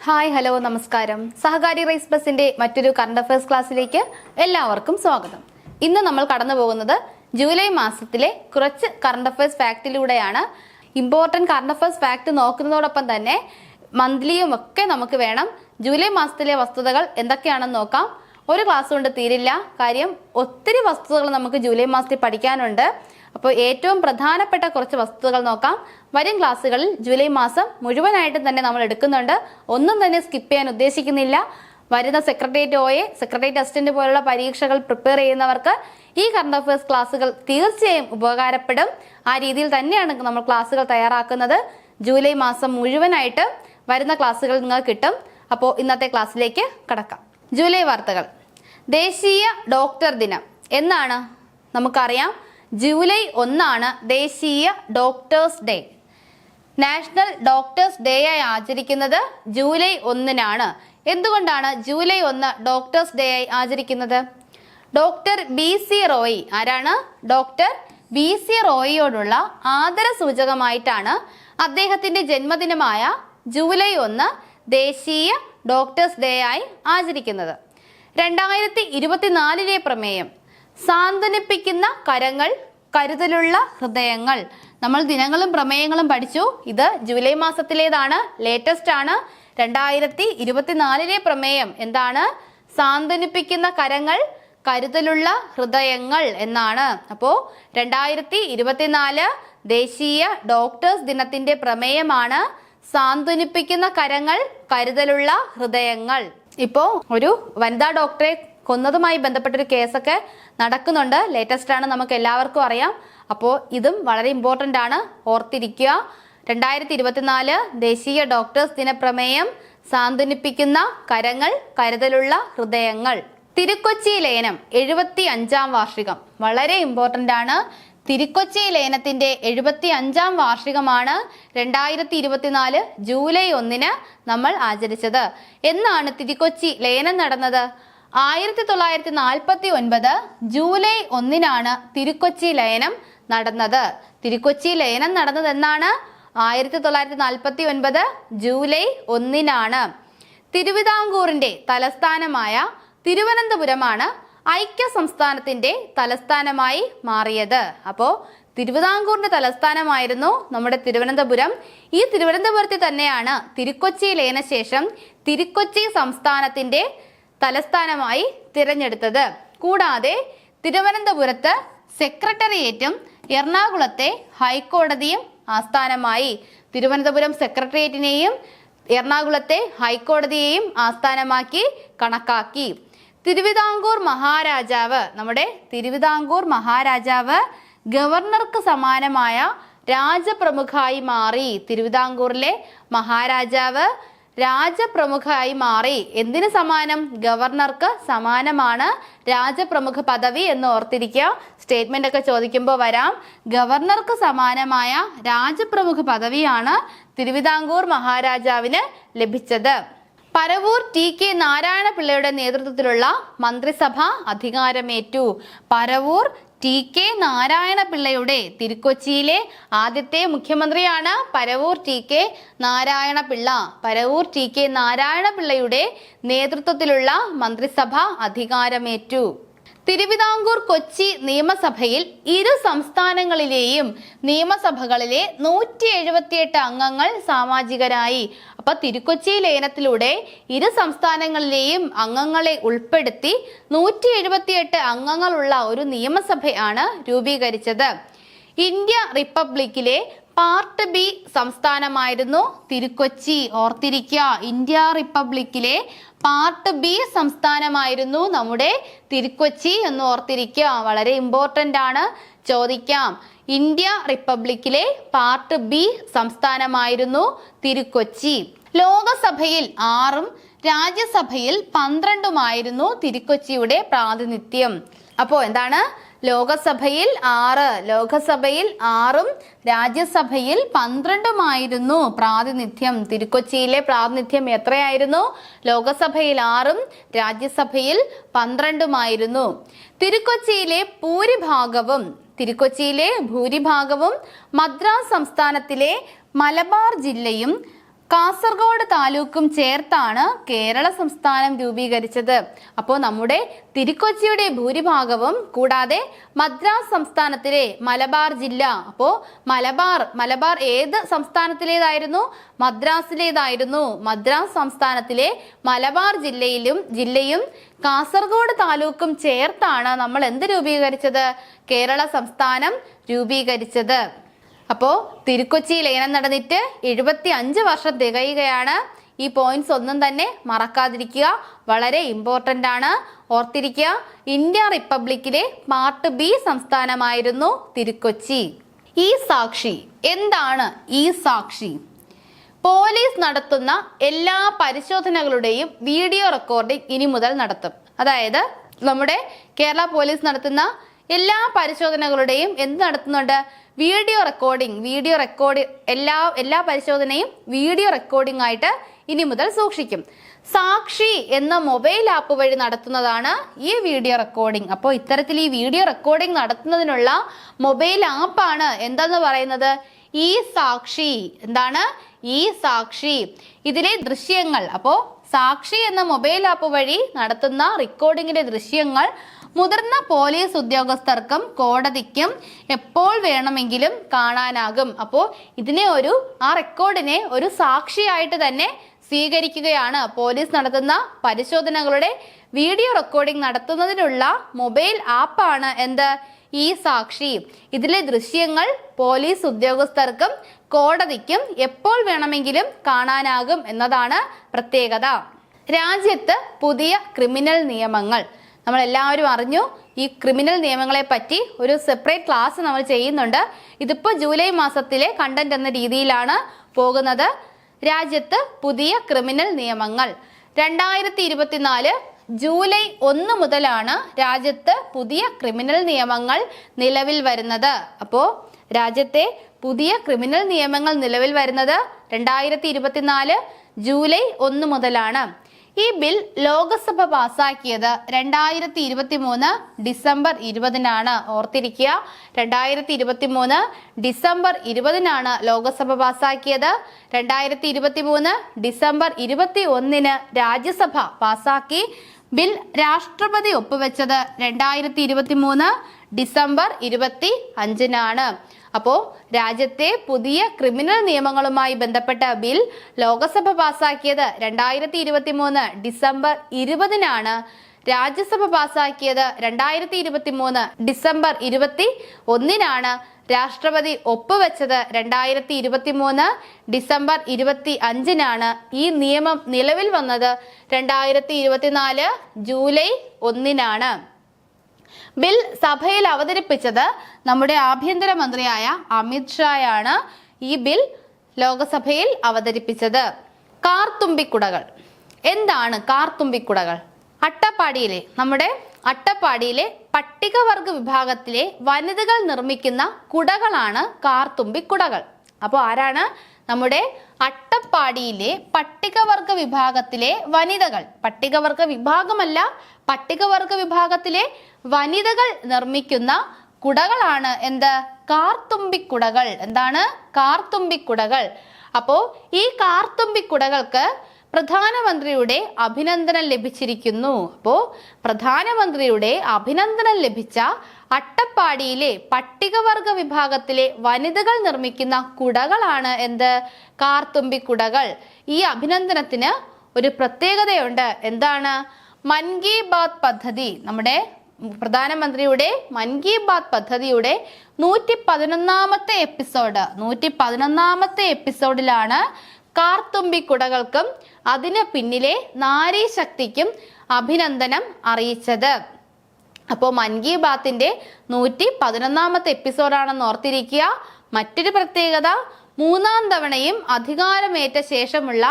Hi hello നമസ്കാരം. സഹകാരി rice ബസിന്റെ മറ്റൊരു കറണ്ട് അഫയേഴ്സ് ക്ലാസ്സിലേക്ക് എല്ലാവർക്കും സ്വാഗതം. ഇന്ന് നമ്മൾ കടന്നു പോകുന്നത് ജൂലൈ മാസത്തിലെ കുറച്ച് കറണ്ട് അഫയേഴ്സ് ഫാക്റ്റിലൂടെയാണ്. ഇമ്പോർട്ടൻറ്റ് കറണ്ട് അഫയേഴ്സ് ഫാക്ട് നോക്കുന്നതോടൊപ്പം തന്നെ മന്ത്ലിയും ഒക്കെ നമുക്ക് വേണം. ജൂലൈ മാസത്തിലെ വസ്തുതകൾ എന്തൊക്കെയാണെന്ന് നോക്കാം. ഒരു ക്ലാസ് കൊണ്ട് തീരില്ല, കാര്യം ഒത്തിരി വസ്തുതകൾ നമുക്ക് ജൂലൈ മാസത്തിൽ പഠിക്കാനുണ്ട്. അപ്പോൾ ഏറ്റവും പ്രധാനപ്പെട്ട കുറച്ച് വസ്തുതകൾ നോക്കാം. വരും ക്ലാസ്സുകളിൽ ജൂലൈ മാസം മുഴുവനായിട്ടും തന്നെ നമ്മൾ എടുക്കുന്നുണ്ട്. ഒന്നും തന്നെ സ്കിപ്പ് ചെയ്യാൻ ഉദ്ദേശിക്കുന്നില്ല. വരുന്ന സെക്രട്ടേറിയറ്റ് അസിസ്റ്റന്റ് പോലുള്ള പരീക്ഷകൾ പ്രിപ്പയർ ചെയ്യുന്നവർക്ക് ഈ കറണ്ട് അഫയേഴ്സ് ക്ലാസ്സുകൾ തീർച്ചയായും ഉപകാരപ്പെടും. ആ രീതിയിൽ തന്നെയാണ് നമ്മൾ ക്ലാസ്സുകൾ തയ്യാറാക്കുന്നത്. ജൂലൈ മാസം മുഴുവനായിട്ട് വരുന്ന ക്ലാസ്സുകൾ നിങ്ങൾക്ക് കിട്ടും. അപ്പോൾ ഇന്നത്തെ ക്ലാസ്സിലേക്ക് കടക്കാം. ജൂലൈ വാർത്തകൾ. ദേശീയ ഡോക്ടർ ദിനം എന്നാണ്? നമുക്കറിയാം, ജൂലൈ 1 ദേശീയ doctors day. National doctors day ആയി ആചരിക്കുന്നത് ജൂലൈ 1 എന്തുകൊണ്ടാണ് ജൂലൈ 1 ഡോക്ടേഴ്സ് ഡേ ആയി ആചരിക്കുന്നത്? ഡോക്ടർ BC റോയി, ആരാണ്? ഡോക്ടർ BC റോയിയോടുള്ള ആദര സൂചകമായിട്ടാണ് അദ്ദേഹത്തിന്റെ ജന്മദിനമായ ജൂലൈ 1 ദേശീയ ഡോക്ടേഴ്സ് ഡേ ആയി ആചരിക്കുന്നത്. 2024 പ്രമേയം സാന്ത്വനിപ്പിക്കുന്ന കരങ്ങൾ, കരുതലുള്ള ഹൃദയങ്ങൾ. നമ്മൾ ദിനങ്ങളും പ്രമേയങ്ങളും പഠിച്ചു. ഇത് ജൂലൈ മാസത്തിലേതാണ്, ലേറ്റസ്റ്റ് ആണ്. 2024 പ്രമേയം എന്താണ്? സാന്ത്വനിപ്പിക്കുന്ന കരങ്ങൾ, കരുതലുള്ള ഹൃദയങ്ങൾ എന്നാണ്. അപ്പോൾ 2024 ദേശീയ ഡോക്ടേഴ്സ് ദിനത്തിന്റെ പ്രമേയമാണ് സാന്ത്വനിപ്പിക്കുന്ന കരങ്ങൾ, കരുതലുള്ള ഹൃദയങ്ങൾ. ഇപ്പോ ഒരു വനിതാ ഡോക്ടറെ കൊന്നതുമായി ബന്ധപ്പെട്ടൊരു കേസൊക്കെ നടക്കുന്നുണ്ട്. ലേറ്റസ്റ്റ് ആണ്, നമുക്ക് എല്ലാവർക്കും അറിയാം. അപ്പോൾ ഇതും വളരെ ഇമ്പോർട്ടൻ്റ് ആണ്, ഓർത്തിരിക്കുക. 2024 ദേശീയ ഡോക്ടേഴ്സ് ദിന പ്രമേയം സാന്ത്വനിപ്പിക്കുന്ന കരങ്ങൾ, കരുതലുള്ള ഹൃദയങ്ങൾ. തിരുക്കൊച്ചി ലയനം 75-ാം വാർഷികം വളരെ ഇമ്പോർട്ടൻ്റ് ആണ്. തിരുക്കൊച്ചി ലയനത്തിന്റെ 75-ാം വാർഷികമാണ് 2024 ജൂലൈ 1 നമ്മൾ ആചരിച്ചത്. എന്നാണ് തിരുക്കൊച്ചി ലയനം നടന്നത്? 1949 ജൂലൈ 1 തിരുക്കൊച്ചി ലയനം നടന്നത്. തിരുക്കൊച്ചി ലയനം നടന്നത് എന്നാണ്? 1949 ജൂലൈ 1. തിരുവിതാംകൂറിന്റെ തലസ്ഥാനമായ തിരുവനന്തപുരമാണ് ഐക്യ സംസ്ഥാനത്തിന്റെ തലസ്ഥാനമായി മാറിയത്. അപ്പോൾ തിരുവിതാംകൂറിന്റെ തലസ്ഥാനമായിരുന്നു നമ്മുടെ തിരുവനന്തപുരം. ഈ തിരുവനന്തപുരത്തിൽ തന്നെയാണ് തിരുക്കൊച്ചി ലയനശേഷം തിരുക്കൊച്ചി സംസ്ഥാനത്തിന്റെ തലസ്ഥാനമായി തിരഞ്ഞെടുത്തത്. കൂടാതെ തിരുവനന്തപുരത്ത് സെക്രട്ടേറിയറ്റും എറണാകുളത്തെ ഹൈക്കോടതിയും ആസ്ഥാനമായി. തിരുവനന്തപുരം സെക്രട്ടേറിയറ്റിനെയും എറണാകുളത്തെ ഹൈക്കോടതിയെയും ആസ്ഥാനമാക്കി കണക്കാക്കി. തിരുവിതാംകൂർ മഹാരാജാവ്, നമ്മുടെ തിരുവിതാംകൂർ മഹാരാജാവ് ഗവർണർക്ക് സമാനമായ രാജപ്രമുഖായി മാറി. തിരുവിതാംകൂറിലെ മഹാരാജാവ് രാജപ്രമുഖായി മാറി. എന്തിനു സമാനം? ഗവർണർക്ക് സമാനമാണ് രാജപ്രമുഖ പദവി എന്ന് ഓർത്തിരിക്കുക. സ്റ്റേറ്റ്മെന്റ് ഒക്കെ ചോദിക്കുമ്പോൾ വരാം. ഗവർണർക്ക് സമാനമായ രാജപ്രമുഖ പദവിയാണ് തിരുവിതാംകൂർ മഹാരാജാവിന് ലഭിച്ചത്. പരവൂർ TK നാരായണപിള്ളയുടെ നേതൃത്വത്തിലുള്ള മന്ത്രിസഭ അധികാരമേറ്റു. പരവൂർ TK നാരായണപിള്ളയുടെ, തിരുക്കൊച്ചിയിലെ ആദ്യത്തെ മുഖ്യമന്ത്രിയാണ് പരവൂർ TK നാരായണപിള്ള. പരവൂർ TK നാരായണപിള്ളയുടെ നേതൃത്വത്തിലുള്ള മന്ത്രിസഭ അധികാരമേറ്റു. തിരുവിതാംകൂർ കൊച്ചി നിയമസഭയിൽ ഇരു സംസ്ഥാനങ്ങളിലെയും നിയമസഭകളിലെ 178 അംഗങ്ങൾ സാമാജികരായി. അപ്പൊ തിരുക്കൊച്ചി ലയനത്തിലൂടെ ഇരു സംസ്ഥാനങ്ങളിലെയും അംഗങ്ങളെ ഉൾപ്പെടുത്തി 178 അംഗങ്ങളുള്ള ഒരു നിയമസഭയാണ് രൂപീകരിച്ചത്. ഇന്ത്യ റിപ്പബ്ലിക്കിലെ പാർട്ട് B സംസ്ഥാനമായിരുന്നു തിരുക്കൊച്ചി. ഓർത്തിരിക്കുക, ഇന്ത്യ റിപ്പബ്ലിക്കിലെ പാർട്ട് B സംസ്ഥാനമായിരുന്നു നമ്മുടെ തിരുക്കൊച്ചി എന്ന് ഓർത്തിരിക്കുക. വളരെ ഇമ്പോർട്ടൻ്റ് ആണ്, ചോദിക്കാം. ഇന്ത്യ റിപ്പബ്ലിക്കിലെ പാർട്ട് B സംസ്ഥാനമായിരുന്നു തിരുക്കൊച്ചി. ലോകസഭയിൽ 6 രാജ്യസഭയിൽ 12 തിരുക്കൊച്ചിയുടെ പ്രാതിനിധ്യം. അപ്പോൾ എന്താണ്? ലോകസഭയിൽ 6 രാജ്യസഭയിൽ 12 പ്രാതിനിധ്യം. തിരുക്കൊച്ചിയിലെ പ്രാതിനിധ്യം എത്രയായിരുന്നു? ലോകസഭയിൽ 6 രാജ്യസഭയിൽ 12. തിരുക്കൊച്ചിയിലെ ഭൂരിഭാഗവും മദ്രാസ് സംസ്ഥാനത്തിലെ മലബാർ ജില്ലയും കാസർഗോഡ് താലൂക്കും ചേർത്താണ് കേരള സംസ്ഥാനം രൂപീകരിച്ചത്. അപ്പോൾ നമ്മുടെ തിരുക്കൊച്ചിയുടെ ഭൂരിഭാഗവും കൂടാതെ മദ്രാസ് സംസ്ഥാനത്തിലെ മലബാർ ജില്ല, അപ്പോൾ മലബാർ ഏത് സംസ്ഥാനത്തിലേതായിരുന്നു? മദ്രാസിലേതായിരുന്നു. മദ്രാസ് സംസ്ഥാനത്തിലെ മലബാർ ജില്ലയും കാസർഗോഡ് താലൂക്കും ചേർത്താണ് നമ്മൾ എന്ത് രൂപീകരിച്ചത്? കേരള സംസ്ഥാനം രൂപീകരിച്ചത്. അപ്പോൾ തിരുക്കൊച്ചി ലയനം നടന്നിട്ട് 75 വർഷം തികയുകയാണ്. ഈ പോയിന്റ്സ് ഒന്നും തന്നെ മറക്കാതിരിക്കുക, വളരെ ഇമ്പോർട്ടൻ്റ് ആണ്. ഓർത്തിരിക്കുക, ഇന്ത്യ റിപ്പബ്ലിക്കിലെ പാർട്ട് ബി സംസ്ഥാനമായിരുന്നു തിരുക്കൊച്ചി. ഈ സാക്ഷി എന്താണ്? ഈ സാക്ഷി പോലീസ് നടത്തുന്ന എല്ലാ പരിശോധനകളുടെയും വീഡിയോ റെക്കോർഡിംഗ് ഇനി മുതൽ നടത്തും. അതായത് നമ്മുടെ കേരള പോലീസ് നടത്തുന്ന എല്ലാ പരിശോധനകളുടെയും എന്ത് നടത്തുന്നുണ്ട്? വീഡിയോ റെക്കോർഡിംഗ് എല്ലാ പരിശോധനയും വീഡിയോ റെക്കോർഡിംഗ് ആയിട്ട് ഇനി മുതൽ സൂക്ഷിക്കും. സാക്ഷി എന്ന മൊബൈൽ ആപ്പ് വഴി നടത്തുന്നതാണ് ഈ വീഡിയോ റെക്കോർഡിംഗ്. അപ്പോൾ ഇത്തരത്തിൽ ഈ വീഡിയോ റെക്കോർഡിംഗ് നടത്തുന്നതിനുള്ള മൊബൈൽ ആപ്പാണ് എന്തെന്ന് പറയുന്നത്? ഈ സാക്ഷി. എന്താണ്? ഈ സാക്ഷി. ഇതിലെ ദൃശ്യങ്ങൾ, അപ്പോൾ സാക്ഷി എന്ന മൊബൈൽ ആപ്പ് വഴി നടത്തുന്ന റെക്കോർഡിങ്ങിന്റെ ദൃശ്യങ്ങൾ മുതിർന്ന പോലീസ് ഉദ്യോഗസ്ഥർക്കും കോടതിക്കും എപ്പോൾ വേണമെങ്കിലും കാണാനാകും. അപ്പോൾ ആ റെക്കോർഡിനെ ഒരു സാക്ഷിയായിട്ട് തന്നെ സ്വീകരിക്കുകയാണ്. പോലീസ് നടത്തുന്ന പരിശോധനകളുടെ വീഡിയോ റെക്കോർഡിംഗ് നടത്തുന്നതിനുള്ള മൊബൈൽ ആപ്പാണ് എന്ത്? ഈ സാക്ഷി. ഇതിലെ ദൃശ്യങ്ങൾ പോലീസ് ഉദ്യോഗസ്ഥർക്കും കോടതിക്കും എപ്പോൾ വേണമെങ്കിലും കാണാനാകും എന്നതാണ് പ്രത്യേകത. രാജ്യത്ത് പുതിയ ക്രിമിനൽ നിയമങ്ങൾ. നമ്മളെല്ലാവരും അറിഞ്ഞു, ഈ ക്രിമിനൽ നിയമങ്ങളെ പറ്റി ഒരു സെപ്പറേറ്റ് ക്ലാസ് നമ്മൾ ചെയ്യുന്നുണ്ട്. ഇതിപ്പോൾ ജൂലൈ മാസത്തിലെ കണ്ടന്റ് എന്ന രീതിയിലാണ് പോകുന്നത്. രാജ്യത്ത് പുതിയ ക്രിമിനൽ നിയമങ്ങൾ 2024 ജൂലൈ 1 മുതലാണ് രാജ്യത്ത് പുതിയ ക്രിമിനൽ നിയമങ്ങൾ നിലവിൽ വരുന്നത്. അപ്പോൾ രാജ്യത്തെ പുതിയ ക്രിമിനൽ നിയമങ്ങൾ നിലവിൽ വരുന്നത് 2024 ജൂലൈ 1 മുതലാണ്. ഈ ബിൽ ലോകസഭ പാസാക്കിയത് 2023 ഡിസംബർ 20-നാണ്. ഓർത്തിരിക്കുക, 2023 ഡിസംബർ 20-നാണ് ലോകസഭ പാസാക്കിയത്. 2023 ഡിസംബർ 21-ന് രാജ്യസഭ പാസാക്കി. ബിൽ രാഷ്ട്രപതി ഒപ്പുവെച്ചത് 2023 ഡിസംബർ 25-നാണ്. അപ്പോൾ രാജ്യത്തെ പുതിയ ക്രിമിനൽ നിയമങ്ങളുമായി ബന്ധപ്പെട്ട ബിൽ ലോകസഭ പാസാക്കിയത് 2023 ഡിസംബർ 20-നാണ്. രാജ്യസഭ പാസാക്കിയത് 2023 ഡിസംബർ 21-നാണ്. രാഷ്ട്രപതി ഒപ്പുവെച്ചത് 2023 ഡിസംബർ 25-നാണ്. ഈ നിയമം നിലവിൽ വന്നത് 2024 ജൂലൈ 1-നാണ്. ബിൽ സഭയിൽ അവതരിപ്പിച്ചത് നമ്മുടെ ആഭ്യന്തരമന്ത്രിയായ അമിത് ഷായാണ്. ഈ ബിൽ ലോകസഭയിൽ അവതരിപ്പിച്ചത്. കാർത്തുമ്പിക്കുടകൾ. എന്താണ് കാർത്തുമ്പിക്കുടകൾ? നമ്മുടെ അട്ടപ്പാടിയിലെ പട്ടികവർഗ വിഭാഗത്തിലെ വനിതകൾ നിർമ്മിക്കുന്ന കുടകളാണ് കാർത്തുമ്പിക്കുടകൾ. അപ്പോൾ ആരാണ്? നമ്മുടെ അട്ടപ്പാടിയിലെ പട്ടികവർഗ വിഭാഗത്തിലെ വനിതകൾ. പട്ടികവർഗ വിഭാഗമല്ല, പട്ടികവർഗ വിഭാഗത്തിലെ വനിതകൾ നിർമ്മിക്കുന്ന കുടകളാണ് എന്ത്? കാർത്തുമ്പിക്കുടകൾ. എന്താണ്? കാർത്തുമ്പിക്കുടകൾ. അപ്പോൾ ഈ കാർത്തുമ്പിക്കുടകൾക്ക് പ്രധാനമന്ത്രിയുടെ അഭിനന്ദനം ലഭിച്ചിരിക്കുന്നു. അപ്പോൾ പ്രധാനമന്ത്രിയുടെ അഭിനന്ദനം ലഭിച്ച അട്ടപ്പാടിയിലെ പട്ടികവർഗ വിഭാഗത്തിലെ വനിതകൾ നിർമ്മിക്കുന്ന കുടകളാണ് എന്ത്? കാർത്തുമ്പിക്കുടകൾ. ഈ അഭിനന്ദനത്തിന് ഒരു പ്രത്യേകതയുണ്ട്. എന്താണ്? മൻ കി ബാത്ത് പദ്ധതി, നമ്മുടെ പ്രധാനമന്ത്രിയുടെ മൻ കി ബാത്ത് പദ്ധതിയുടെ 111-ാമത്തെ എപ്പിസോഡിലാണ് കാർത്തുമ്പിക്കുടകൾക്കും അതിന് പിന്നിലെ നാരീശക്തിക്കും അഭിനന്ദനം അറിയിച്ചത്. അപ്പോൾ മൻ കി ബാത്തിന്റെ 111-ാമത്തെ എപ്പിസോഡാണെന്ന് ഓർത്തിരിക്കുക. മറ്റൊരു പ്രത്യേകത, 3-ാം തവണയും അധികാരമേറ്റ ശേഷമുള്ള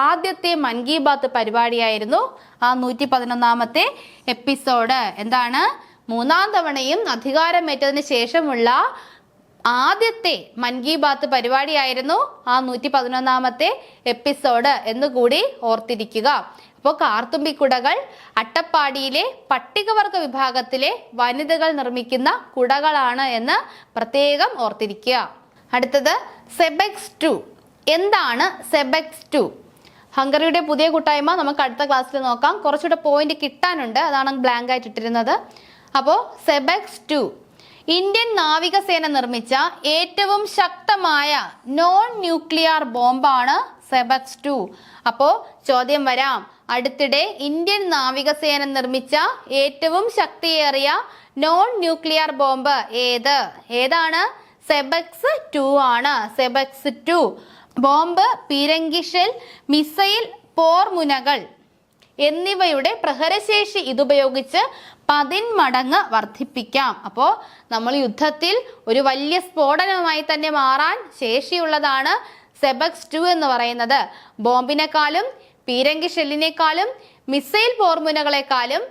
ആദ്യത്തെ മൻ കി ബാത്ത് പരിപാടിയായിരുന്നു ആ 111-ാമത്തെ എപ്പിസോഡ്. എന്താണ്? 3-ാം തവണയും അധികാരമേറ്റതിന് ശേഷമുള്ള ആദ്യത്തെ മൻ കി ബാത്ത് പരിപാടിയായിരുന്നു ആ 111-ാമത്തെ എപ്പിസോഡ് എന്നുകൂടി ഓർത്തിരിക്കുക. അപ്പോൾ കാർത്തുമ്പിക്കുടകൾ അട്ടപ്പാടിയിലെ പട്ടികവർഗ വിഭാഗത്തിലെ വനിതകൾ നിർമ്മിക്കുന്ന കുടകളാണ് എന്ന് പ്രത്യേകം ഓർത്തിരിക്കുക. അടുത്തത് സെബെക്സ് 2. എന്താണ് സെബെക്സ് 2? ഹംഗറിയുടെ പുതിയ കൂട്ടായ്മ നമുക്ക് അടുത്ത ക്ലാസ്സിൽ നോക്കാം. കുറച്ചുകൂടെ പോയിന്റ് കിട്ടാനുണ്ട്, അതാണ് ബ്ലാങ്ക് ആയിട്ട് ഇട്ടിരുന്നത്. അപ്പോൾ സെബെക്സ് 2 ഇന്ത്യൻ നാവികസേന നിർമ്മിച്ച ഏറ്റവും ശക്തമായ നോൺ ന്യൂക്ലിയർ ബോംബാണ് സെബെക്സ് 2. അപ്പോൾ ചോദ്യം വരാം, അടുത്തിടെ ഇന്ത്യൻ നാവികസേന നിർമ്മിച്ച ഏറ്റവും ശക്തിയേറിയ നോൺ ന്യൂക്ലിയർ ബോംബ് ഏതാണ്? സെബെക്സ് 2 ആണ്. സെബെക്സ് 2 ബോംബ്, പീരങ്കി ഷെൽ, മിസൈൽ, പോർമുനകൾ എന്നിവയുടെ പ്രഹരശേഷി ഇതുപയോഗിച്ച് 10 മടങ്ങ് വർദ്ധിപ്പിക്കാം. അപ്പോൾ നമ്മൾ യുദ്ധത്തിൽ ഒരു വലിയ സ്ഫോടനമായി തന്നെ മാറാൻ ശേഷിയുള്ളതാണ് സെബെക്സ് 2 എന്ന് പറയുന്നത്. ബോംബിനെക്കാളും പീരങ്കി ഷെല്ലിനേക്കാളും മിസൈൽ പോർമുനകളെക്കാളും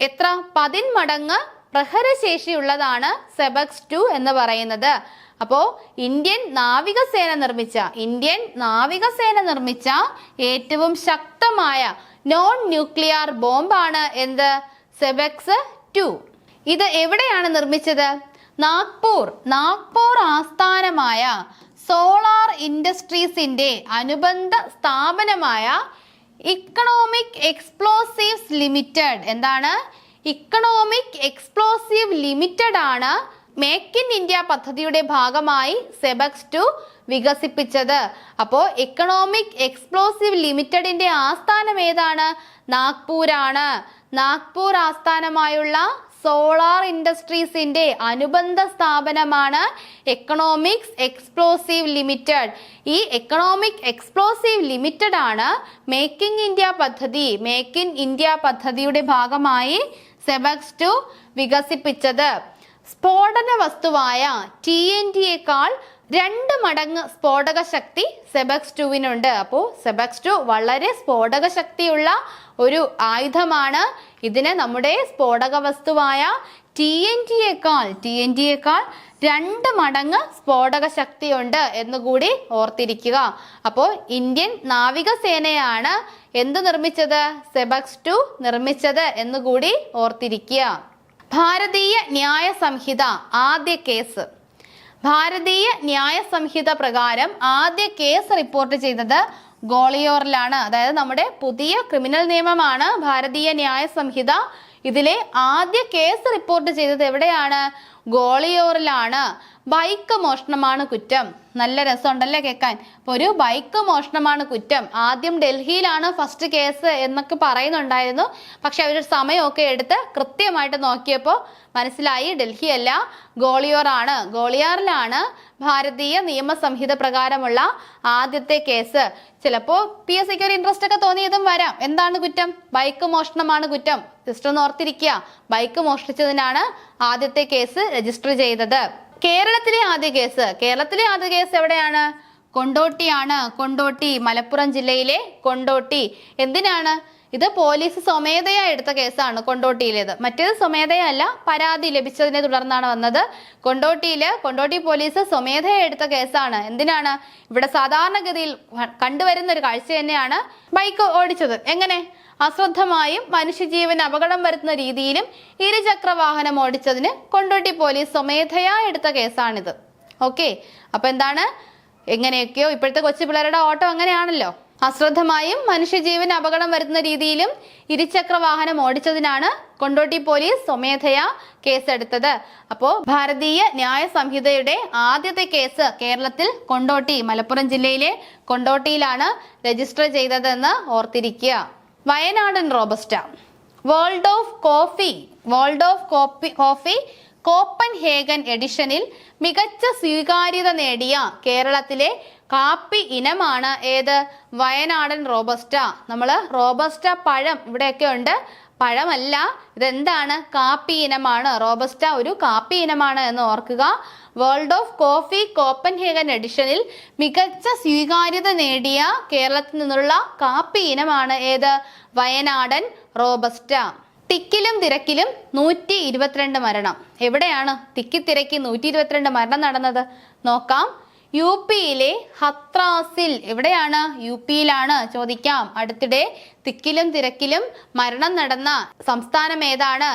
എത്ര 10 മടങ്ങ് പ്രഹരശേഷിയുള്ളതാണ് സെബെക്സ് 2 എന്ന് പറയുന്നത്. അപ്പോൾ ഇന്ത്യൻ നാവികസേന നിർമ്മിച്ച ഏറ്റവും ശക്തമായ നോൺ ന്യൂക്ലിയർ ബോംബാണ് എന്ത്? സെബെക്സ് 2. ഇത് എവിടെയാണ് നിർമ്മിച്ചത്? നാഗ്പൂർ ആസ്ഥാനമായ സോളാർ ഇൻഡസ്ട്രീസിന്റെ അനുബന്ധ സ്ഥാപനമായ ഇക്കണോമിക് എക്സ്പ്ലോസീവ്സ് ലിമിറ്റഡ്. എന്താണ്? ഇക്കണോമിക് എക്സ്പ്ലോസീവ് ലിമിറ്റഡ് ആണ് മേക്ക് ഇൻ ഇന്ത്യ പദ്ധതിയുടെ ഭാഗമായി സെബെക്സ് 2 വികസിപ്പിച്ചത്. അപ്പോൾ ഇക്കണോമിക് എക്സ്പ്ലോസീവ് ലിമിറ്റഡിന്റെ ആസ്ഥാനം ഏതാണ്? നാഗ്പൂരാണ്. നാഗ്പൂർ ആസ്ഥാനമായുള്ള സോളാർ ഇൻഡസ്ട്രീസിന്റെ അനുബന്ധ സ്ഥാപനമാണ് എക്കണോമിക്സ് എക്സ്പ്ലോസീവ് ലിമിറ്റഡ്. ഈ എക്കണോമിക് എക്സ്പ്ലോസീവ് ലിമിറ്റഡ് ആണ് മേക്ക് ഇൻ ഇന്ത്യ പദ്ധതിയുടെ ഭാഗമായി സെബെക്സ് 2 വികസിപ്പിച്ചത്. സ്ഫോടന വസ്തുവായ TNT-യേക്കാൾ 2 മടങ്ങ് സ്ഫോടക ശക്തി സെബെക്സ് 2-നുണ്ട്. അപ്പോൾ സെബെക്സ് 2 വളരെ സ്ഫോടക ശക്തിയുള്ള ഒരു ആയുധമാണ്. ഇതിന് നമ്മുടെ സ്ഫോടക വസ്തുവായ TNT-യേക്കാൾ 2 മടങ്ങ് സ്ഫോടക ശക്തിയുണ്ട് എന്നുകൂടി ഓർത്തിരിക്കുക. അപ്പോൾ ഇന്ത്യൻ നാവികസേനയാണ് എന്ത് നിർമ്മിച്ചത്? സെബെക്സ് 2 നിർമ്മിച്ചത് എന്നുകൂടി ഓർത്തിരിക്കുക. ഭാരതീയ ന്യായ സംഹിത ആദ്യ കേസ്. ഭാരതീയ ന്യായ സംഹിത പ്രകാരം ആദ്യ കേസ് റിപ്പോർട്ട് ചെയ്തത് ഗ്വാളിയോറിലാണ്. അതായത് നമ്മുടെ പുതിയ ക്രിമിനൽ നിയമമാണ് ഭാരതീയ ന്യായ സംഹിത. ഇതിലെ ആദ്യ കേസ് റിപ്പോർട്ട് ചെയ്തത് എവിടെയാണ്? ഗ്വാളിയോറിലാണ്. ബൈക്ക് മോഷണമാണ് കുറ്റം. നല്ല രസമുണ്ടല്ലേ കേൾക്കാൻ. അപ്പോൾ ഒരു ബൈക്ക് മോഷണമാണ് കുറ്റം. ആദ്യം ഡൽഹിയിലാണ് ഫസ്റ്റ് കേസ് എന്നൊക്കെ പറയുന്നുണ്ടായിരുന്നു. പക്ഷെ അവർ സമയമൊക്കെ എടുത്ത് കൃത്യമായിട്ട് നോക്കിയപ്പോൾ മനസ്സിലായി ഡൽഹി അല്ല, ഗ്വാളിയോറിലാണ് ഭാരതീയ നിയമസംഹിത പ്രകാരമുള്ള ആദ്യത്തെ കേസ്. ചിലപ്പോൾ PSCക്ക് ഒരു ഇൻട്രസ്റ്റ് ഒക്കെ തോന്നിയതും വരാം. എന്താണ് കുറ്റം? ബൈക്ക് മോഷണമാണ് കുറ്റം. ജസ്റ്റ് ഒന്ന് ഓർത്തിരിക്കുക, ബൈക്ക് മോഷ്ടിച്ചതിനാണ് ആദ്യത്തെ കേസ് രജിസ്റ്റർ ചെയ്തത്. കേരളത്തിലെ ആദ്യ കേസ് എവിടെയാണ്? കൊണ്ടോട്ടിയാണ്. കൊണ്ടോട്ടി, മലപ്പുറം ജില്ലയിലെ കൊണ്ടോട്ടി. എന്തിനാണ്? ഇത് പോലീസ് സ്വമേധയാ എടുത്ത കേസാണ് കൊണ്ടോട്ടിയിലേത്. മറ്റേത് സ്വമേധയല്ല, പരാതി ലഭിച്ചതിനെ തുടർന്നാണ് വന്നത്. കൊണ്ടോട്ടി പോലീസ് സ്വമേധയാ എടുത്ത കേസാണ്. എന്തിനാണ്? ഇവിടെ സാധാരണഗതിയിൽ കണ്ടുവരുന്ന ഒരു കാഴ്ച തന്നെയാണ് ബൈക്ക് ഓടിച്ചത്. എങ്ങനെ? അശ്രദ്ധമായും മനുഷ്യജീവന് അപകടം വരുത്തുന്ന രീതിയിലും ഇരുചക്ര വാഹനം ഓടിച്ചതിന് കൊണ്ടോട്ടി പോലീസ് സ്വമേധയാ എടുത്ത കേസാണിത്. ഓക്കെ, അപ്പൊ എന്താണ്? എങ്ങനെയൊക്കെയോ ഇപ്പോഴത്തെ കൊച്ചു പിള്ളേരുടെ ഓട്ടം അങ്ങനെയാണല്ലോ. അശ്രദ്ധമായും മനുഷ്യജീവന് അപകടം വരുത്തുന്ന രീതിയിലും ഇരുചക്ര വാഹനം ഓടിച്ചതിനാണ് കൊണ്ടോട്ടി പോലീസ് സ്വമേധയാ കേസെടുത്തത്. അപ്പോൾ ഭാരതീയ ന്യായ സംഹിതയുടെ ആദ്യത്തെ കേസ് കേരളത്തിൽ കൊണ്ടോട്ടി, മലപ്പുറം ജില്ലയിലെ കൊണ്ടോട്ടിയിലാണ് രജിസ്റ്റർ ചെയ്തതെന്ന് ഓർത്തിരിക്കുക. വയനാടൻ robusta. World of coffee Copenhagen എഡിഷനിൽ മികച്ച സ്വീകാര്യത നേടിയ കേരളത്തിലെ കാപ്പി ഇനമാണ് ഏത്? വയനാടൻ റോബസ്റ്റ. നമ്മൾ റോബസ്റ്റ പഴം ഇവിടെയൊക്കെ ഉണ്ട്, പഴമല്ല, ഇതെന്താണ്? കാപ്പി ഇനമാണ്. റോബസ്റ്റ ഒരു കാപ്പി ഇനമാണ് എന്ന് ഓർക്കുക. വേൾഡ് ഓഫ് കോഫി കോപ്പൻഹേഗൻ എഡിഷനിൽ മികച്ച സ്വീകാര്യത നേടിയ കേരളത്തിൽ നിന്നുള്ള കാപ്പി ഇനമാണ് ഏത്? വയനാടൻ റോബസ്റ്റ. തിക്കിലും തിരക്കിലും 122 മരണം. എവിടെയാണ് തിക്കിത്തിരക്കി 122 മരണം നടന്നത്? നോക്കാം. UPയിലെ ഹത്രാസിൽ. എവിടെയാണ്? UPയിലാണ്. ചോദിക്കാം. അടുത്തിടെ തിക്കിലും തിരക്കിലും മരണം നടന്ന സംസ്ഥാനം ഏതാണ്?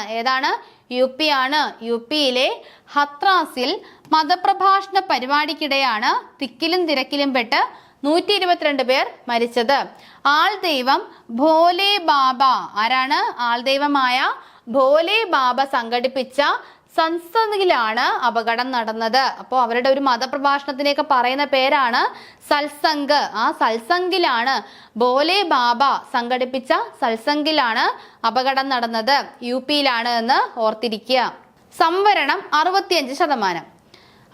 UP ആണ്. UPയിലെ ഹത്രാസിൽ മതപ്രഭാഷണ പരിപാടിക്കിടെയാണ് തിക്കിലും തിരക്കിലും പെട്ട് 122 പേർ മരിച്ചത്. ആൾദൈവം ഭോലെ ബാബ, ആരാണ്? ആൾദൈവമായ ഭോലെ ബാബ സംഘടിപ്പിച്ച സത്സംഗിലാണ് അപകടം നടന്നത്. അപ്പോൾ അവരുടെ ഒരു മതപ്രഭാഷണത്തിനെയൊക്കെ പറയുന്ന പേരാണ് സത്സംഗ്. ആ സത്സംഗിലാണ്, ഭോലെ ബാബ സംഘടിപ്പിച്ച സത്സംഗിലാണ് അപകടം നടന്നത്. UP യിലാണ് എന്ന് ഓർത്തിരിക്കുക. സംവരണം 65%.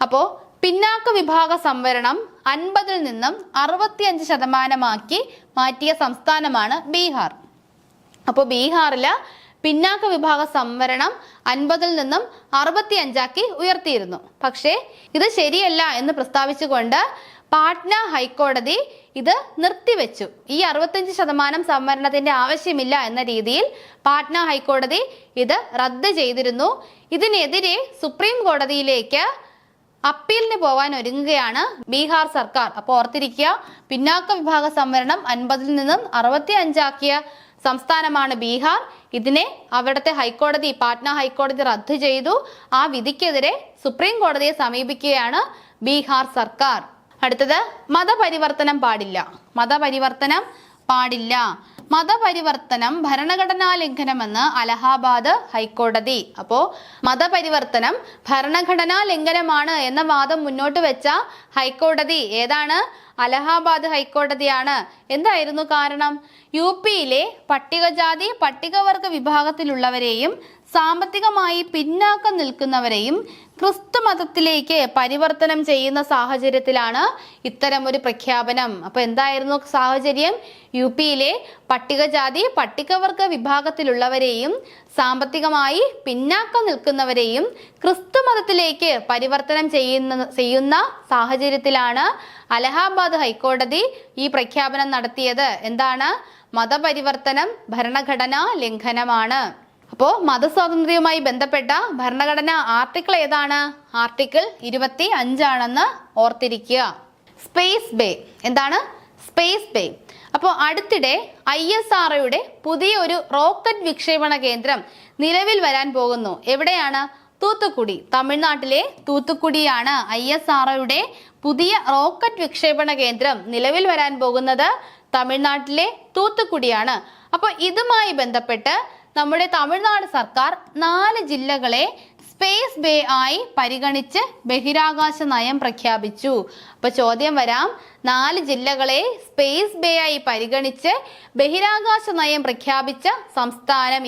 അപ്പോൾ പിന്നാക്ക വിഭാഗ സംവരണം 50-ൽ നിന്നും 65% മാറ്റിയ സംസ്ഥാനമാണ് ബീഹാർ. അപ്പോൾ ബീഹാറില് പിന്നാക്ക വിഭാഗ സംവരണം 50-ൽ നിന്നും 65 ഉയർത്തിയിരുന്നു. പക്ഷേ ഇത് ശരിയല്ല എന്ന് പ്രസ്താവിച്ചുകൊണ്ട് പാട്ന ഹൈക്കോടതി ഇത് നിർത്തിവെച്ചു. ഈ 65% സംവരണത്തിന്റെ ആവശ്യമില്ല എന്ന രീതിയിൽ പാട്ന ഹൈക്കോടതി ഇത് റദ്ദ് ചെയ്തിരുന്നു. ഇതിനെതിരെ സുപ്രീം കോടതിയിലേക്ക് അപ്പീലിന് പോവാൻ ഒരുങ്ങുകയാണ് ബീഹാർ സർക്കാർ. അപ്പോൾ ഓർത്തിരിക്കുക, പിന്നാക്ക വിഭാഗ സംവരണം 50-ൽ നിന്നും 65 സംസ്ഥാനമാണ് ബീഹാർ. ഇതിനെ അവിടുത്തെ ഹൈക്കോടതി, പാട്ന ഹൈക്കോടതി റദ്ദ് ചെയ്തു. ആ വിധിക്കെതിരെ സുപ്രീം കോടതിയെ സമീപിക്കുകയാണ് ബീഹാർ സർക്കാർ. അടുത്തത്, മതപരിവർത്തനം പാടില്ല. മതപരിവർത്തനം പാടില്ല. മതപരിവർത്തനം ഭരണഘടനാ ലംഘനമെന്ന് അലഹാബാദ് ഹൈക്കോടതി. അപ്പോൾ മതപരിവർത്തനം ഭരണഘടനാ ലംഘനമാണ് എന്ന വാദം മുന്നോട്ട് വെച്ച ഹൈക്കോടതി ഏതാണ്? അലഹാബാദ് ഹൈക്കോടതിയാണ്. എന്തായിരുന്നു കാരണം? UP യിലെ പട്ടികജാതി പട്ടികവർഗ വിഭാഗത്തിലുള്ളവരെയും സാമ്പത്തികമായി പിന്നാക്കം നിൽക്കുന്നവരെയും ക്രിസ്തു മതത്തിലേക്ക് പരിവർത്തനം ചെയ്യുന്ന സാഹചര്യത്തിലാണ് ഇത്തരമൊരു പ്രഖ്യാപനം. അപ്പൊ എന്തായിരുന്നു സാഹചര്യം? UP യിലെ പട്ടികജാതി പട്ടികവർഗ വിഭാഗത്തിലുള്ളവരെയും സാമ്പത്തികമായി പിന്നാക്കം നിൽക്കുന്നവരെയും ക്രിസ്തു മതത്തിലേക്ക് പരിവർത്തനം ചെയ്യുന്ന സാഹചര്യത്തിലാണ് അലഹാബാദ് ഹൈക്കോടതി ഈ പ്രഖ്യാപനം നടത്തിയത്. എന്താണ്? മതപരിവർത്തനം ഭരണഘടനാ ലംഘനമാണ്. അപ്പോൾ മതസ്വാതന്ത്ര്യവുമായി ബന്ധപ്പെട്ട ഭരണഘടന ആർട്ടിക്കിൾ ഏതാണ്? ആർട്ടിക്കിൾ 25 ആണെന്ന് ഓർത്തിരിക്കുക. Space bay. എന്താണ്? Space bay. അപ്പോൾ അടുത്തിടെ ISROയുടെ പുതിയ ഒരു റോക്കറ്റ് വിക്ഷേപണ കേന്ദ്രം നിലവിൽ വരാൻ പോകുന്നു. എവിടെയാണ്? തൂത്തുക്കുടി. തമിഴ്നാട്ടിലെ തൂത്തുക്കുടിയാണ് ISROയുടെ പുതിയ റോക്കറ്റ് വിക്ഷേപണ കേന്ദ്രം നിലവിൽ വരാൻ പോകുന്നത്. തമിഴ്നാട്ടിലെ തൂത്തുക്കുടിയാണ്. അപ്പോൾ ഇതുമായി ബന്ധപ്പെട്ട് നമ്മുടെ തമിഴ്നാട് സർക്കാർ 4 ജില്ലകളെ സ്പേസ് ബേ ആയി പരിഗണിച്ച് ബഹിരാകാശ നയം പ്രഖ്യാപിച്ചു. അപ്പൊ ചോദ്യം വരാം, 4 ജില്ലകളെ സ്പേസ് ബേ ആയി പരിഗണിച്ച് ബഹിരാകാശ നയം പ്രഖ്യാപിച്ച സംസ്ഥാനം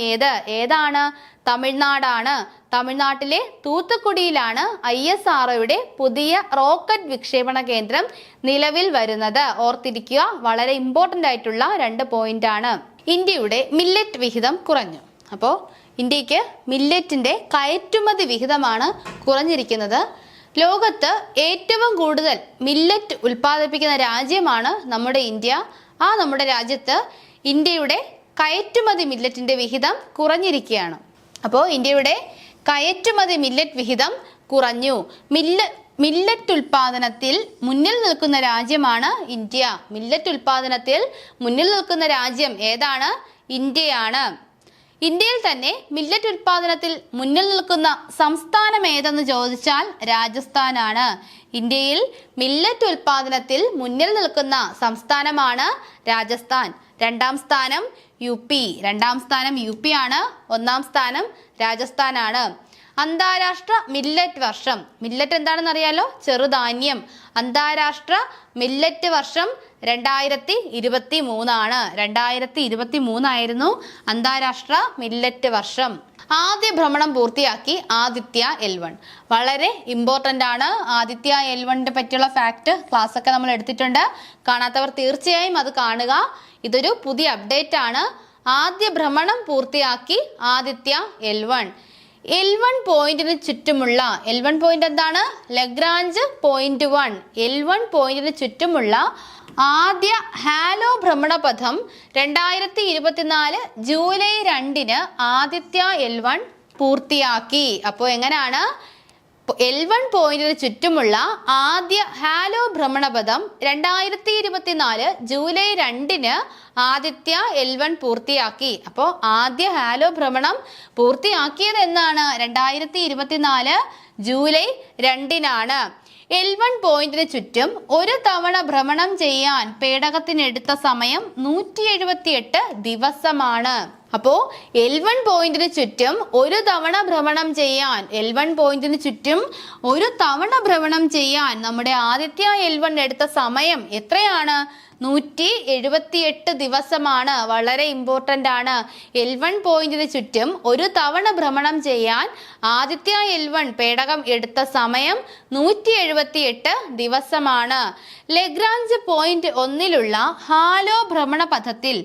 ഏതാണ്? തമിഴ്നാടാണ്. തമിഴ്നാട്ടിലെ തൂത്തുക്കുടിയിലാണ് ISROയുടെ പുതിയ റോക്കറ്റ് വിക്ഷേപണ കേന്ദ്രം നിലവിൽ വരുന്നത്. ഓർത്തിരിക്കുക, വളരെ ഇമ്പോർട്ടൻ്റ് ആയിട്ടുള്ള 2 പോയിന്റ് ആണ്. ഇന്ത്യയുടെ മില്ലറ്റ് വിഹിതം കുറഞ്ഞു. അപ്പോൾ ഇന്ത്യക്ക് മില്ലറ്റിന്റെ കയറ്റുമതി വിഹിതമാണ് കുറഞ്ഞിരിക്കുന്നത്. ലോകത്ത് ഏറ്റവും കൂടുതൽ മില്ലറ്റ് ഉൽപ്പാദിപ്പിക്കുന്ന രാജ്യമാണ് നമ്മുടെ ഇന്ത്യ. ആ നമ്മുടെ രാജ്യത്ത് ഇന്ത്യയുടെ കയറ്റുമതി മില്ലറ്റിന്റെ വിഹിതം കുറഞ്ഞിരിക്കുകയാണ്. അപ്പോൾ ഇന്ത്യയുടെ കയറ്റുമതി മില്ലറ്റ് വിഹിതം കുറഞ്ഞു. മില്ലറ്റ് ഉൽപാദനത്തിൽ മുന്നിൽ നിൽക്കുന്ന രാജ്യമാണ് ഇന്ത്യ. മില്ലറ്റ് ഉൽപാദനത്തിൽ മുന്നിൽ നിൽക്കുന്ന രാജ്യം ഏതാണ്? ഇന്ത്യയാണ്. ഇന്ത്യയിൽ തന്നെ മില്ലറ്റ് ഉൽപാദനത്തിൽ മുന്നിൽ നിൽക്കുന്ന സംസ്ഥാനം ഏതെന്ന് ചോദിച്ചാൽ രാജസ്ഥാനാണ്. ഇന്ത്യയിൽ മില്ലറ്റ് ഉൽപാദനത്തിൽ മുന്നിൽ നിൽക്കുന്ന സംസ്ഥാനമാണ് രാജസ്ഥാൻ. 2ാം സ്ഥാനം UP. 2ാം സ്ഥാനം UP ആണ്. 1ാം സ്ഥാനം രാജസ്ഥാനാണ്. അന്താരാഷ്ട്ര മില്ലറ്റ് വർഷം. മില്ലറ്റ് എന്താണെന്ന് അറിയാലോ? ചെറുധാന്യം. അന്താരാഷ്ട്ര മില്ലറ്റ് വർഷം 2023 ആണ്. 2023 ആയിരുന്നു അന്താരാഷ്ട്ര മില്ലറ്റ് വർഷം. ആദ്യ ഭ്രമണം പൂർത്തിയാക്കി ആദിത്യ L1. വളരെ ഇമ്പോർട്ടൻ്റ് ആണ്. ആദിത്യ L1നെ പറ്റിയുള്ള ഫാക്ട് ക്ലാസ് ഒക്കെ നമ്മൾ എടുത്തിട്ടുണ്ട്. കാണാത്തവർ തീർച്ചയായും അത് കാണുക. ഇതൊരു പുതിയ അപ്ഡേറ്റ് ആണ്. ആദ്യ ഭ്രമണം പൂർത്തിയാക്കി ആദിത്യ L1. L1 പോയിന്റിന് ചുറ്റുമുള്ള, L1 പോയിന്റ് എന്താണ്? Lagrange point 1. L1 പോയിന്റിന് ചുറ്റുമുള്ള ആദ്യ ഹാലോ ഭ്രമണപഥം 2024 ജൂലൈ 2 ആദിത്യ L1 പൂർത്തിയാക്കി. അപ്പോൾ എങ്ങനെയാണ്? L1 പോയിന്റിന് ചുറ്റുമുള്ള ആദ്യ ഹാലോ ഭ്രമണപഥം 2024 ജൂലൈ 2 ആദിത്യ L1 പൂർത്തിയാക്കി. അപ്പോൾ ആദ്യ ഹാലോ ഭ്രമണം പൂർത്തിയാക്കിയത് എന്നാണ്? 2024 ജൂലൈ 2. L1 പോയിന്റിന് ചുറ്റും ഒരു തവണ ഭ്രമണം ചെയ്യാൻ പേടകത്തിനെടുത്ത സമയം 178 ദിവസമാണ്. അപ്പോ L1 പോയിന്റിന് ചുറ്റും ഒരു തവണ ഭ്രമണം ചെയ്യാൻ നമ്മുടെ ആദിത്യ L1 എടുത്ത സമയം എത്രയാണ്? 178 ദിവസമാണ്. വളരെ ഇമ്പോർട്ടന്റ് ആണ്. L1 പോയിന്റിന് ചുറ്റും ഒരു തവണ ഭ്രമണം ചെയ്യാൻ ആദിത്യ L1 പേടകം എടുത്ത സമയം 178 ദിവസമാണ്. ലഗ്രാഞ്ച് പോയിന്റ് 1-ലുള്ള ഹാലോ ഭ്രമണപഥത്തിൽ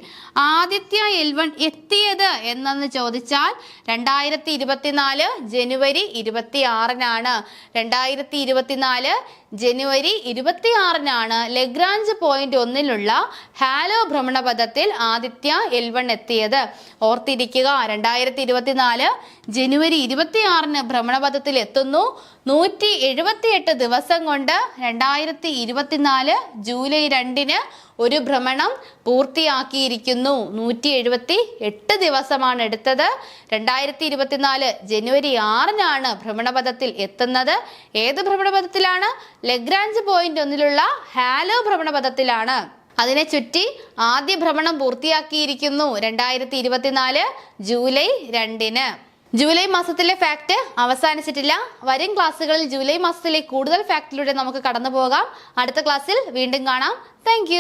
ആദിത്യ L1 എത്തിയത് എന്നു ചോദിച്ചാൽ 2024 ജനുവരി 26-നാണ്. 2024 ജനുവരി 26-നാണ് ലഗ്രാഞ്ച് പോയിന്റ് 1-ലുള്ള ഹാലോ ഭ്രമണപഥത്തിൽ ആദിത്യ L1 എത്തിയത്. ഓർത്തിരിക്കുക, 2024 ജനുവരി 26-ന് ഭ്രമണപഥത്തിൽ എത്തുന്നു. 178 ദിവസം കൊണ്ട് 2024 ജൂലൈ 2-ന് ഒരു ഭ്രമണം പൂർത്തിയാക്കിയിരിക്കുന്നു. 178 ദിവസമാണ് എടുത്തത്. 2024 ജനുവരി 6-നാണ് ഭ്രമണപഥത്തിൽ എത്തുന്നത്. ഏത് ഭ്രമണപഥത്തിലാണ്? ലഗ്രാഞ്ച് പോയിന്റ് 1-ലുള്ള ഹാലോ ഭ്രമണപഥത്തിലാണ്. അതിനെ ചുറ്റി ആദ്യ ഭ്രമണം പൂർത്തിയാക്കിയിരിക്കുന്നു 2024 ജൂലൈ 2-ന്. ജൂലൈ മാസത്തിലെ ഫാക്ട് അവസാനിച്ചിട്ടില്ല. വരും ക്ലാസ്സുകളിൽ ജൂലൈ മാസത്തിലെ കൂടുതൽ ഫാക്ടിലൂടെ നമുക്ക് കടന്നു പോകാം. അടുത്ത ക്ലാസ്സിൽ വീണ്ടും കാണാം. താങ്ക്